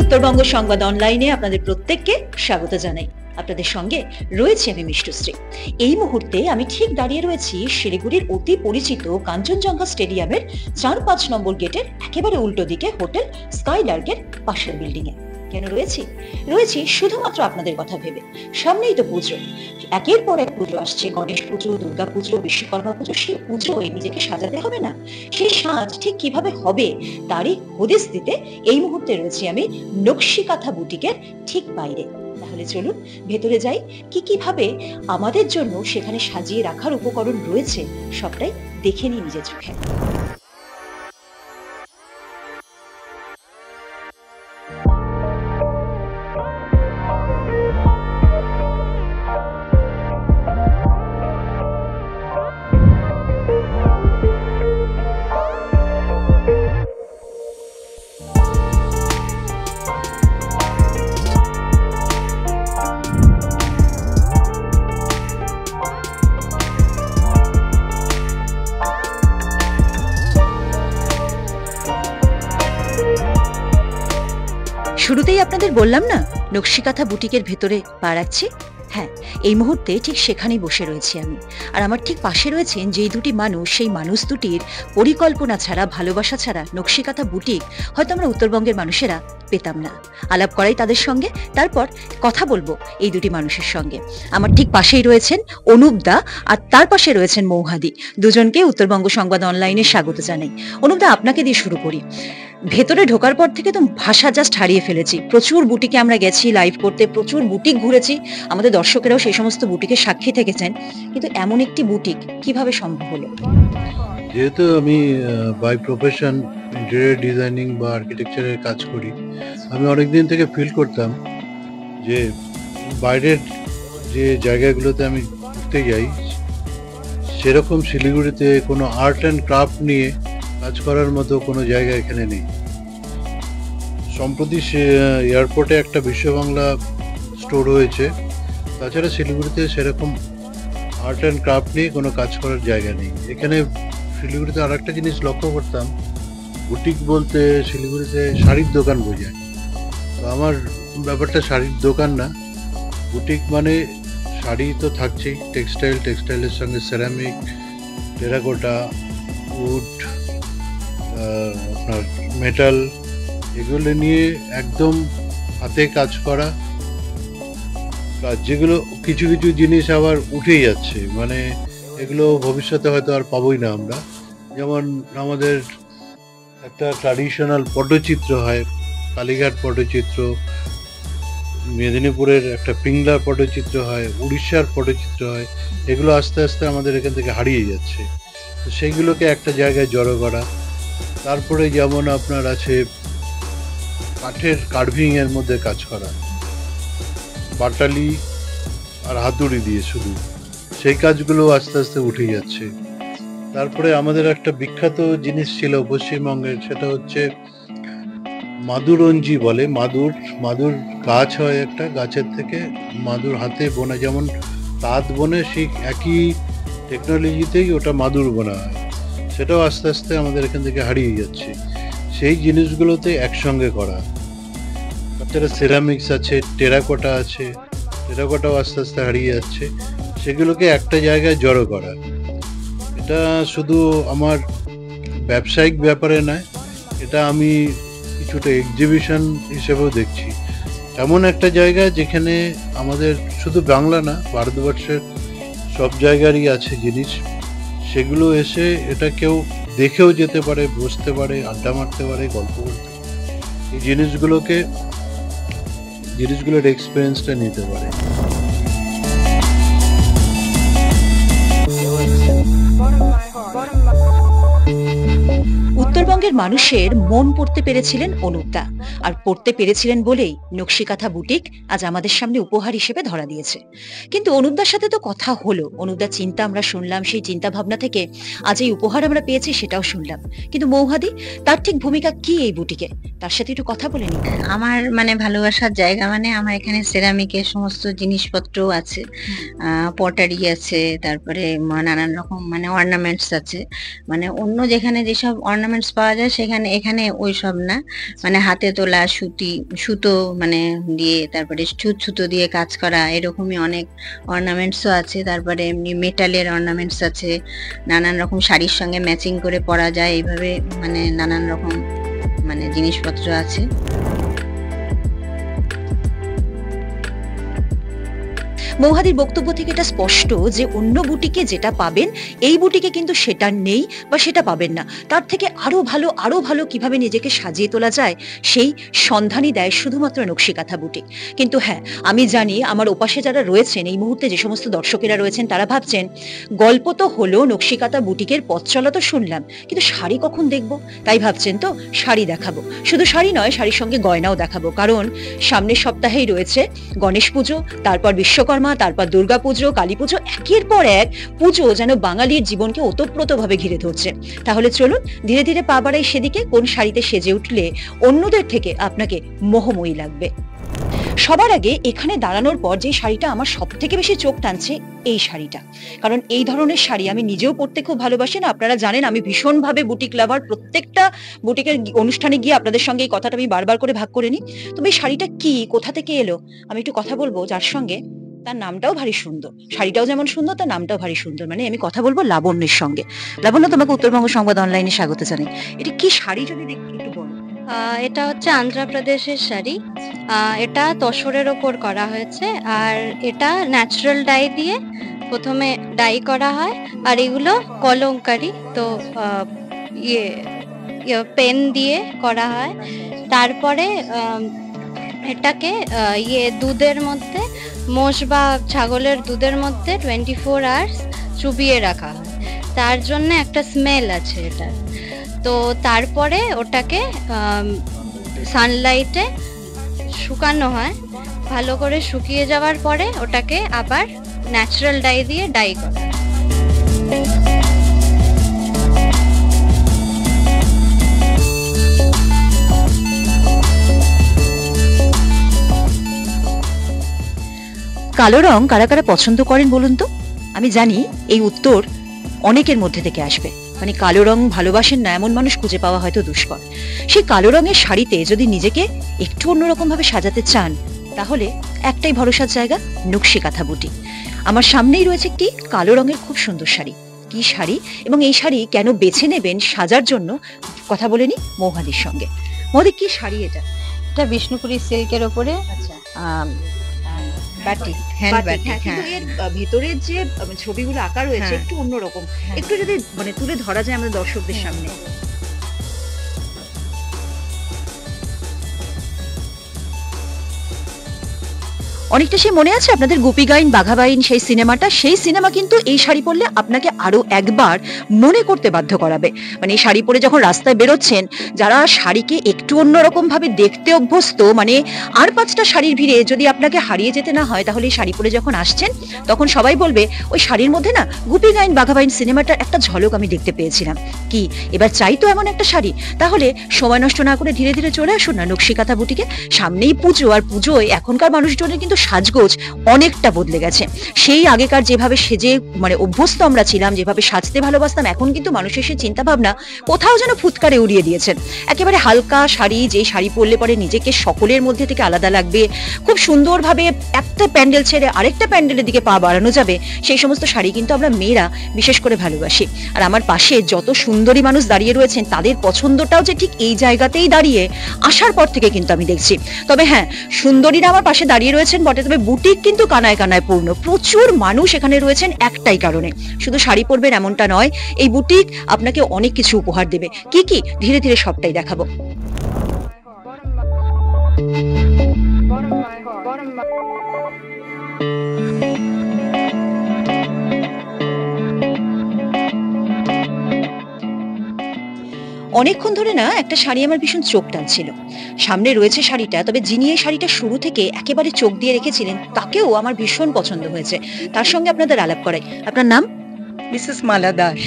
উত্তরবঙ্গ সংবাদ অনলাইনে আপনাদের প্রত্যেককে স্বাগত জানাই। আপনাদের সঙ্গে রয়েছে আমি মিষ্টুশ্রী। এই মুহূর্তে আমি ঠিক দাঁড়িয়ে রয়েছি শিলিগুড়ির অতি পরিচিত কাঞ্চনজঙ্ঘা স্টেডিয়ামের 4-5 নম্বর গেটের একেবারে উল্টো দিকে হোটেল স্কাইলার্কের পাশের বিল্ডিং এ। কেন রয়েছি শুধুমাত্র আপনাদের কথা ভেবে। সামনেই তো পুজো, একের পর এক পুজো আসছে। গণেশ পুজো, দুর্গা পুজো, বিশ্বকর্মা পুজো। সেই পুজোয় নিজেকে সাজাতে হবে না? সেই সাজ ঠিক কিভাবে হবে তারই হদিস দিতে এই মুহূর্তে রয়েছি আমি নকশিকাঁথা বুটিকের ঠিক বাইরে। তাহলে চলুন ভেতরে যাই। কিভাবে আমাদের জন্য সেখানে সাজিয়ে রাখার উপকরণ রয়েছে সবটাই দেখে নিই নিজের চোখে। শুরুতেই আপনাদের বললাম না, নকশিকাঁথা বুটিকের ভেতরে পা রাখছি। হ্যাঁ, এই মুহূর্তে ঠিক সেখানেই বসে রয়েছি আমি। আর আমার ঠিক পাশে রয়েছেন যেই দুটি মানুষ, সেই মানুষ দুটির পরিকল্পনা ছাড়া, ভালোবাসা ছাড়া নকশিকাঁথা বুটিক হয়তো আমরা উত্তরবঙ্গের মানুষেরা পেতাম না। আলাপ করাই তাদের সঙ্গে, তারপর কথা বলবো এই দুটি মানুষের সঙ্গে। আমার ঠিক পাশেই রয়েছেন অনুপ দা, আর তার পাশে রয়েছেন মৌহাদি। দুজনকে উত্তরবঙ্গ সংবাদ অনলাইনে স্বাগত জানাই। অনুপ দা, আপনাকে দিয়ে শুরু করি। ভেতরে ঢোকার পর থেকে তো ভাষা জাস্ট হারিয়ে ফেলেছি। প্রচুর বুটিকে আমরা গেছি লাইভ করতে, প্রচুর বুটিক ঘুরেছি, আমাদের দর্শকেরাও সেই সমস্ত বুটিকের সাক্ষী থেকেছেন, কিন্তু এমন একটি বুটিক কিভাবে সম্ভব হলো? যেহেতু আমি বাই প্রফেশন ইন্টেরিয়র ডিজাইনিং বা আর্কিটেকচারের কাজ করি, আমি অনেকদিন থেকে ফিল করতাম যে বাইরের যে জায়গাগুলোতে আমি ঘুরতে যাই সেরকম শিলিগুড়িতে কোনো আর্ট অ্যান্ড ক্রাফট নিয়ে কাজ করার মতো কোনো জায়গা এখানে নেই। সম্প্রতি এয়ারপোর্টে একটা বিশ্ববাংলা স্টোর হয়েছে, তাছাড়া শিলিগুড়িতে সেরকম আর্ট অ্যান্ড ক্রাফট নিয়ে কোনো কাজ করার জায়গা নেই। এখানে শিলিগুড়িতে আর একটা জিনিস লক্ষ্য করতাম, বুটিক বলতে শিলিগুড়িতে শাড়ির দোকান বোঝায়। তো আমার ব্যাপারটা শাড়ির দোকান না, বুটিক মানে শাড়ি তো থাকছেই, টেক্সটাইলের সঙ্গে সেরামিক, টেরাকোটা, উড, আপনার মেটাল, এগুলো নিয়ে একদম হাতে কাজ করা কাজ, যেগুলো কিছু কিছু জিনিস আবার উঠেই যাচ্ছে, মানে এগুলো ভবিষ্যতে হয়তো আর পাবোই না আমরা। যেমন আমাদের একটা ট্র্যাডিশনাল পটচিত্র হয়, কালীঘাট পটচিত্র, মেদিনীপুরের একটা পিংলা পটচিত্র হয়, উড়িষ্যার পটচিত্র হয়, এগুলো আস্তে আস্তে আমাদের এখান থেকে হারিয়ে যাচ্ছে। তো সেইগুলোকে একটা জায়গায় জড়ো করা। তারপরে যেমন আপনার আছে কাঠের কার্ভিংয়ের মধ্যে কাজ করা, বাটালি আর হাতুড়ি দিয়ে শুধু, সেই কাজগুলো আস্তে আস্তে উঠে যাচ্ছে। তারপরে আমাদের একটা বিখ্যাত জিনিস ছিল পশ্চিমবঙ্গের, সেটা হচ্ছে মাদুরঞ্জি বলে। মাদুর গাছ হয়, একটা গাছের থেকে মাদুর হাতে বোনা, যেমন তাঁত বনে সেই একই টেকনোলজিতেই ওটা মাদুর বোনা হয়। সেটাও আস্তে আস্তে আমাদের এখান থেকে হারিয়ে যাচ্ছে। সেই জিনিসগুলোতে একসঙ্গে করা। তাছাড়া সেরামিক্স আছে, টেরাকোটা আছে, টেরাকোটাও আস্তে আস্তে হারিয়ে যাচ্ছে। সেগুলোকে একটা জায়গায় জড়ো করা, এটা শুধু আমার ব্যবসায়িক ব্যাপারে নয়, এটা আমি কিছুটা এক্সিবিশন হিসেবেও দেখছি। এমন একটা জায়গা যেখানে আমাদের শুধু বাংলা না, ভারতবর্ষের সব জায়গারই আছে জিনিস, সেগুলো এসে এটা কেউ দেখেও যেতে পারে, বসতে পারে, আড্ডা মারতে পারে, গল্প করতে পারে, এই জিনিসগুলোর এক্সপিরিয়েন্সটা নিতে পারে। উত্তরবঙ্গের মানুষের মন পড়তে পেরেছিলেন অনুপ দা, আর পড়তে পেরেছিলেন বলেই নকশিকাঁথা বুটিক আজ আমাদের সামনে উপহার হিসেবে ধরা দিয়েছে। কিন্তু অনুপদার সাথে তো কথা হলো, অনুপদার চিন্তা আমরা শুনলাম, সেই চিন্তা ভাবনা থেকে আজ এই উপহার আমরা পেয়েছি সেটাও শুনলাম। কিন্তু মৌহাদি, তার ঠিক ভূমিকা কি এই বুটিকে, তার সাথে একটু কথা বলে নিই। আমার মানে ভালোবাসার জায়গা, মানে আমার এখানে সেরামিকের সমস্ত জিনিসপত্র আছে, পটারি আছে, তারপরে নানান রকম মানে অর্নামেন্টস আছে। মানে অন্য যেখানে যেসব অর্নামেন্টস পাওয়া যায় সেখানে এখানে ওই সব না, মানে হাতে তোলা, সুতো মানে দিয়ে, তারপরে সুতো দিয়ে কাজ করা, এরকমই অনেক অর্নামেন্টসও আছে। তারপরে এমনি মেটালের অর্নামেন্টস আছে, নানান রকম শাড়ির সঙ্গে ম্যাচিং করে পরা যায় এইভাবে, মানে নানান রকম মানে জিনিসপত্র আছে। মৌহাদির বক্তব্য থেকে এটা স্পষ্ট যে অন্য বুটিকে যেটা পাবেন এই বুটিকে কিন্তু সেটা নেই বা সেটা পাবেন না। তার থেকে আরো ভালো কিভাবে নিজেকে সাজিয়ে তোলা যায় সেই সন্ধানই দেয় শুধুমাত্র নকশিকাঁথা বুটিক। কিন্তু হ্যাঁ, আমি জানি আমার ওপাশে যারা রয়েছেন এই মুহূর্তে, যে সমস্ত দর্শকেরা রয়েছেন, তারা ভাবছেন গল্প তো হলো, নকশিকাঁথা বুটিকের পথ চলা তো শুনলাম, কিন্তু শাড়ি কখন দেখবো? তাই ভাবছেন তো, শাড়ি দেখাবো। শুধু শাড়ি নয়, শাড়ির সঙ্গে গয়নাও দেখাবো, কারণ সামনের সপ্তাহেই রয়েছে গণেশ পুজো, তারপর বিশ্বকর্মা, তারপর দুর্গা পুজো, কালী পুজো, একের পর এক পুজো যেন বাঙালির জীবনকে ওতপ্রোতভাবে ঘিরে ধরছে। তাহলে চলুন ধীরে ধীরে পা বাড়াই সেদিকে, কোন শাড়িতে সেজে উঠলে অন্যদের থেকে আপনাকে মোহময়ী লাগবে। সবার আগে এখানে দাঁড়ানোর পর যে শাড়িটা আমার সব থেকে বেশি চোখ টানছে এই শাড়িটা, কারণ এই ধরনের শাড়ি আমি নিজেও পরতে খুব ভালোবাসি। না, আপনারা জানেন আমি ভীষণভাবে বুটিক লাভার, প্রত্যেকটা বুটিকের অনুষ্ঠানে গিয়ে আপনাদের সঙ্গে এই কথাটা আমি বারবার করে ভাগ করে নিই। তবে এই শাড়িটা কি, কোথা থেকে এলো, আমি একটু কথা বলবো যার সঙ্গে, তার নামটাও ভারী সুন্দর, শাড়িটাও যেমন সুন্দর, তার নামটাও ভারী সুন্দর। মানে আমি কথা বলবো লাবণ্যের সঙ্গে। লাবণ্য, তোমাকে উত্তরবঙ্গ সংবাদ অনলাইনে স্বাগত জানাই। এটা কি শাড়ি যদি একটু বলো? এটা হচ্ছে আন্ধ্রপ্রদেশের শাড়ি। এটা তসরের ওপর করা হয়েছে, আর এটা ন্যাচারাল ডাই দিয়ে প্রথমে ডাই করা হয়, আর এগুলো কলমকারি, তো পেন দিয়ে করা হয়। তারপরে এটাকে দুধের মধ্যে, মোষ বা ছাগলের দুধের মধ্যে 24 আওয়ার্স চুবিয়ে রাখা হয়, তার জন্য একটা স্মেল আছে এটা। তো তারপরে ওটাকে সানলাইটে শুকানো হয়, ভালো করে শুকিয়ে যাওয়ার পরে ওটাকে আবার ন্যাচারাল ডাই দিয়ে ডাই করা হয়। কালো রং কারা কারা পছন্দ করেন বলুন তো? আমি জানি এই উত্তর অনেকের মধ্যে থেকে আসবে। মানে কালো রং ভালোবাসেন না এমন মানুষ খুঁজে পাওয়া হয়তো দুষ্কর। সেই কালো রঙের শাড়িতে যদি নিজেকে একটু অন্যরকম ভাবে সাজাতে চান, তাহলে একটাই ভরসার জায়গা, নকশিকাঁথা বুটিক। আমার সামনেই রয়েছে একটি কালো রঙের খুব সুন্দর শাড়ি। কি শাড়ি এবং এই শাড়ি কেন বেছে নেবেন সাজার জন্য, কথা বলে নি মৌহাদির সঙ্গে। মৌহাদি, কি শাড়ি এটা? এটা বিষ্ণুপুরি সিল্কের ওপরে বাটিক, হ্যান্ড বাটিক। কিন্তু এর ভেতরের যে ছবিগুলো আঁকা রয়েছে একটু অন্যরকম, একটু যদি মানে তুলে ধরা যায় আমাদের দর্শকদের সামনে। অনেকটা সে মনে আছে আপনাদের গোপীগাইন বাঘাবাইন সেই সিনেমাটা? সেই সিনেমা কিন্তু এই শাড়ি পরলে আপনাকে আরো একবার মনে করতে বাধ্য করাবে। মানে এই শাড়ি পরে যখন রাস্তায় বেরোচ্ছেন, যারা শাড়িকে একটু অন্যরকম ভাবে দেখতে অভ্যস্ত, মানে আর 5টা শাড়ির ভিড়ে যদি আপনাকে হারিয়ে যেতে না হয়, তাহলে এই শাড়ি পরে যখন আসছেন তখন সবাই বলবে ওই শাড়ির মধ্যে না গোপীগাইন বাঘাবাইন সিনেমাটার একটা ঝলক আমি দেখতে পেয়েছিলাম। কি এবার চাই তো এমন একটা শাড়ি? তাহলে সময় নষ্ট না করে ধীরে ধীরে চলে আসুন না নকশিকাঁথা বুটিকে। সামনেই পুজো, আর পুজোয় এখনকার মানুষজনের কিন্তু সাজগোজ অনেকটা বদলে গেছে। সেই আগেকার যেভাবে সেজে মানে অভ্যস্ত আমরা ছিলাম, যেভাবে সাজতে ভালোবাসতাম, এখন কিন্তু মানুষের সেই চিন্তা ভাবনা কোথাও যেন ফুৎকারে উড়িয়ে দিয়েছেন। একেবারে হালকা শাড়ি, যে শাড়ি পরলে পরে নিজেকে সকলের মধ্যে থেকে আলাদা লাগবে, খুব সুন্দরভাবে একটা প্যান্ডেল ছেড়ে আরেকটা প্যান্ডেলের দিকে পা বাড়ানো যাবে, সেই সমস্ত শাড়ি কিন্তু আমরা মেয়েরা বিশেষ করে ভালোবাসি। আর আমার পাশে যত সুন্দরী মানুষ দাঁড়িয়ে রয়েছেন, তাদের পছন্দটাও যে ঠিক এই জায়গাতেই দাঁড়িয়ে আসার পর থেকে কিন্তু আমি দেখছি। তবে হ্যাঁ, সুন্দরীরা আমার পাশে দাঁড়িয়ে রয়েছেন বটে, তবে বুটিক কিন্তু কানায় কানায় পূর্ণ। প্রচুর মানুষ এখানে রয়েছেন একটাই কারণে, শুধু শাড়ি পরবেন এমনটা নয়, এই বুটিক আপনাকে অনেক কিছু উপহার দেবে। কি কি ধীরে ধীরে সবটাই দেখাবো। অনেকক্ষণ ধরে না একটা শাড়ি আমার ভীষণ চোখ টানছিল। সামনে রয়েছে শাড়িটা, তবে যিনি এই শাড়িটা শুরু থেকে একেবারে চোখ দিয়ে রেখেছিলেন তাকেও আমার ভীষণ পছন্দ হয়েছে। তার সঙ্গে আপনাদের আলাপ করাই। আপনার নাম? মিসেস মালা দাস।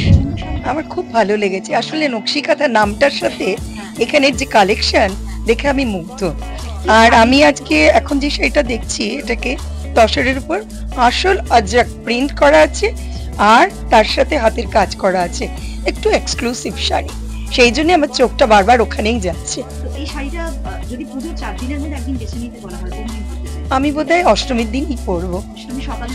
আমার খুব ভালো লেগেছে আসলে নকশিকাঁথা নামটার সাথে এখানের যে কালেকশন দেখে আমি মুগ্ধ। আর আমি আজকে এখন যে শাড়িটা দেখছি, এটাকে তসরের উপর আসল আজরাক প্রিন্ট করা আছে, আর তার সাথে হাতের কাজ করা আছে, একটু এক্সক্লুসিভ শাড়ি। সেই জন্য আমার চোখটা বারবার ওখানেই যাচ্ছে। তো এই শাড়িটা যদি পুজোর 4 দিনের মধ্যে একদিন বেছে নিতে বলা হয় কোন দিন পরতে চাই? আমি বোধহয় অষ্টমীর দিনই পরবো, অষ্টমী সকালে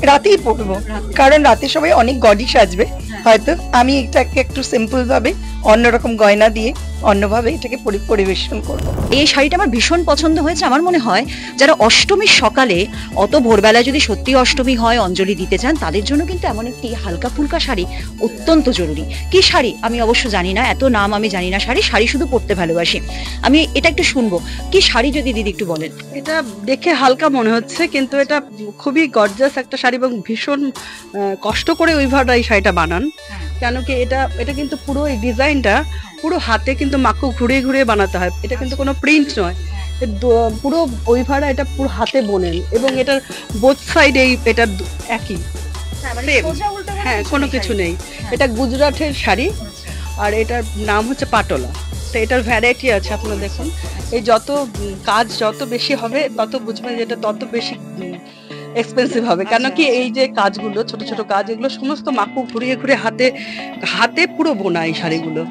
রাতেই পরবো, কারণ রাতে সবাই অনেক গডি সাজবে হয়তো। আমি এটাকে একটু সিম্পল ভাবে অন্যরকম গয়না দিয়ে অন্যভাবে এটাকে পরিবেশন করবো। এই শাড়িটা আমার ভীষণ পছন্দ হয়েছে। আমার মনে হয় যারা অষ্টমীর সকালে অত ভোরবেলায় যদি সত্যি অষ্টমী হয় অঞ্জলি দিতে চান, তাদের জন্য কিন্তু এমন একটি হালকা ফুলকা শাড়ি অত্যন্ত জরুরি। কি শাড়ি আমি অবশ্য জানি না, এত নাম আমি জানি না শাড়ি শুধু পরতে ভালোবাসি। আমি এটা একটু শুনবো, কি শাড়ি যদি দিদি একটু বলেন। এটা দেখে হালকা মনে হচ্ছে, কিন্তু এটা খুবই গর্জাস একটা শাড়ি এবং ভীষণ কষ্ট করে ওইভাবে এই শাড়িটা বানান। কেন কি এটা কিন্তু পুরো এই ডিজাইনটা পুরো হাতে কিন্তু মাকু ঘুরিয়ে ঘুরিয়ে বানাতে হয়। এটা কিন্তু কোনো প্রিন্ট নয়, পুরো ওইভাবে এটা পুরো হাতে বোনেন এবং এটার বোথ সাইড এটা একই, হ্যাঁ কোনো কিছু নেই। এটা গুজরাটের শাড়ি আর এটার নাম হচ্ছে পাটোলা। তো এটার ভ্যারাইটি আছে, আপনারা দেখুন। এই যত কাজ যত বেশি হবে তত বুঝবেন যে এটা তত বেশি এক্সপেন্সিভ হবে। কেন কি এই যে কাজগুলো ছোট ছোট কাজ, এগুলো সমস্ত মাকু ঘুরিয়ে ঘুরিয়ে হাতে পুরো বোনা এই শাড়িগুলো।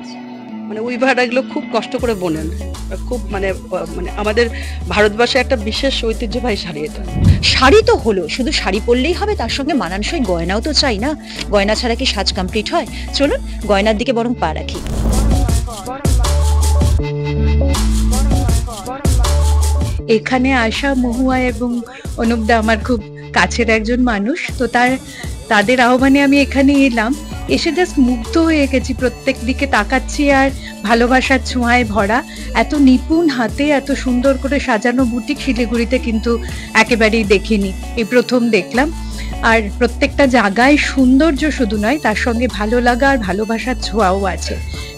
মানে উইভার এগুলো খুব কষ্ট করে বোনেন, খুব মানে আমাদের ভারতবর্ষে একটা বিশেষ ঐতিহ্যবাহী শাড়ি এটা। শাড়ি তো হলো, শুধু শাড়ি পরলেই হবে, তার সঙ্গে মানানসই গয়নাও তো চাই না? গয়না ছাড়া কি সাজ কমপ্লিট হয়? চলুন গয়নার দিকে বরং পা রাখি। এখানে আসা মহুয়া এবং অনুপদা আমার খুব কাছের একজন মানুষ, তো তাদের আহ্বানে আমি এখানে এলাম। এসে জাস্ট মুগ্ধ হয়ে গেছি, প্রত্যেক দিকে তাকাচ্ছি আর ভালোবাসার ছোঁয়ায় ভরা। এত নিপুণ হাতে এত সুন্দর করে সাজানো বুটিক শিলিগুড়িতে কিন্তু একেবারেই দেখিনি, এই প্রথম দেখলাম। আর প্রত্যেকটা জায়গায় সৌন্দর্য শুধু নয়, তার সঙ্গে ভালো লাগা আর ভালোবাসার ছোঁয়াও আছে।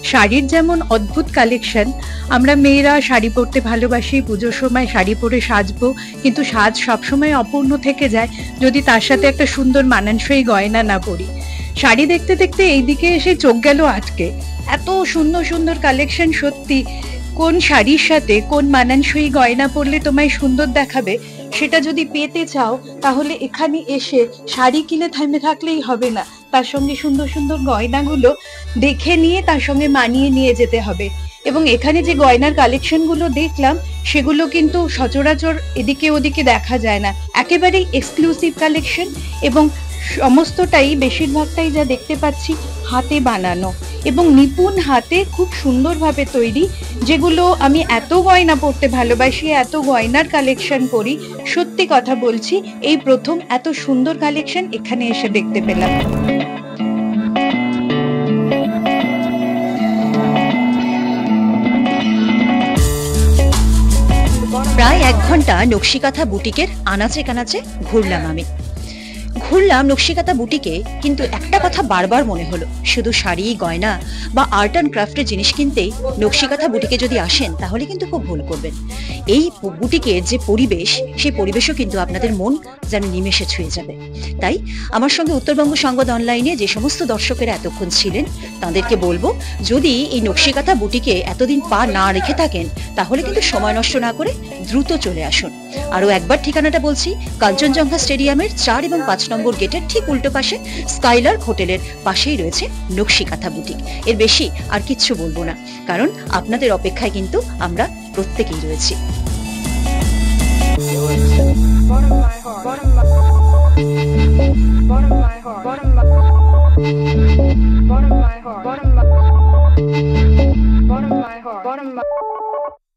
শাড়ির যেমন অদ্ভুত কালেকশন, আমরা মেয়েরা শাড়ি পরতে ভালোবাসি, পুজোর সময় শাড়ি পরে সাজবো, কিন্তু সাজ সবসময় অপূর্ণ থেকে যায় যদি তার সাথে একটা সুন্দর মানানসই গয়না না পরি। শাড়ি দেখতে দেখতে এইদিকে এসে চোখ গেল আটকে, এত সুন্দর সুন্দর কালেকশন। সত্যি কোন শাড়ির সাথে কোন মানানসই গয়না পরলে তোমায় সুন্দর দেখাবে, সেটা যদি পেতে চাও তাহলে এখানে এসে শাড়ি কিনে থেমে থাকলেই হবে না, তার সঙ্গে সুন্দর সুন্দর গয়নাগুলো দেখে নিয়ে তার সঙ্গে মানিয়ে নিয়ে যেতে হবে। এবং এখানে যে গয়নার কালেকশনগুলো দেখলাম সেগুলো কিন্তু সচরাচর এদিকে ওদিকে দেখা যায় না, একেবারেই এক্সক্লুসিভ কালেকশন এবং সমস্তটাই বেশিরভাগটাই যা দেখতে পাচ্ছি হাতে বানানো এবং নিপুণ হাতে খুব সুন্দরভাবে তৈরি, যেগুলো আমি এত গয়না পরতে ভালোবাসি, এত গয়নার কালেকশন করি। সত্যি কথা বলছি, এই প্রথম এত সুন্দর কালেকশন এখানে এসে দেখতে পেলাম। প্রায় 1 ঘন্টা নকশিকাঁথা বুটিকের আনাচে কানাচে ঘুরলাম নকশিকাঁথা বুটিকে, কিন্তু একটা কথা বারবার মনে হলো, শুধু শাড়ি গয়না বা আর্ট অ্যান্ড ক্রাফটের জিনিস কিনতেই নকশিকাঁথা বুটিকে যদি আসেন তাহলে কিন্তু খুব ভুল করবেন। এই বুটিকের যে পরিবেশ, সেই পরিবেশও কিন্তু আপনাদের মন যেন নিমেষে ছুঁয়ে যাবে। তাই আমার সঙ্গে উত্তরবঙ্গ সংবাদ অনলাইনে যে সমস্ত দর্শকেরা এতক্ষণ ছিলেন তাদেরকে বলবো, যদি এই নকশিকাঁথা বুটিকে এতদিন পা না রেখে থাকেন তাহলে কিন্তু সময় নষ্ট না করে দ্রুত চলে আসুন। আরো একবার ঠিকানাটা বলছি, কাঞ্চনজঙ্ঘা স্টেডিয়ামের 4 এবং 5 নম্বর গেটের ঠিক উল্টো পাশে স্কাইলার্ক হোটেলের পাশেই রয়েছে নকশিকাঁথা বুটিক। এর বেশি আর কিচ্ছু বলবো না, কারণ আপনাদের অপেক্ষায় কিন্তু আমরা প্রত্যেকেই রয়েছি।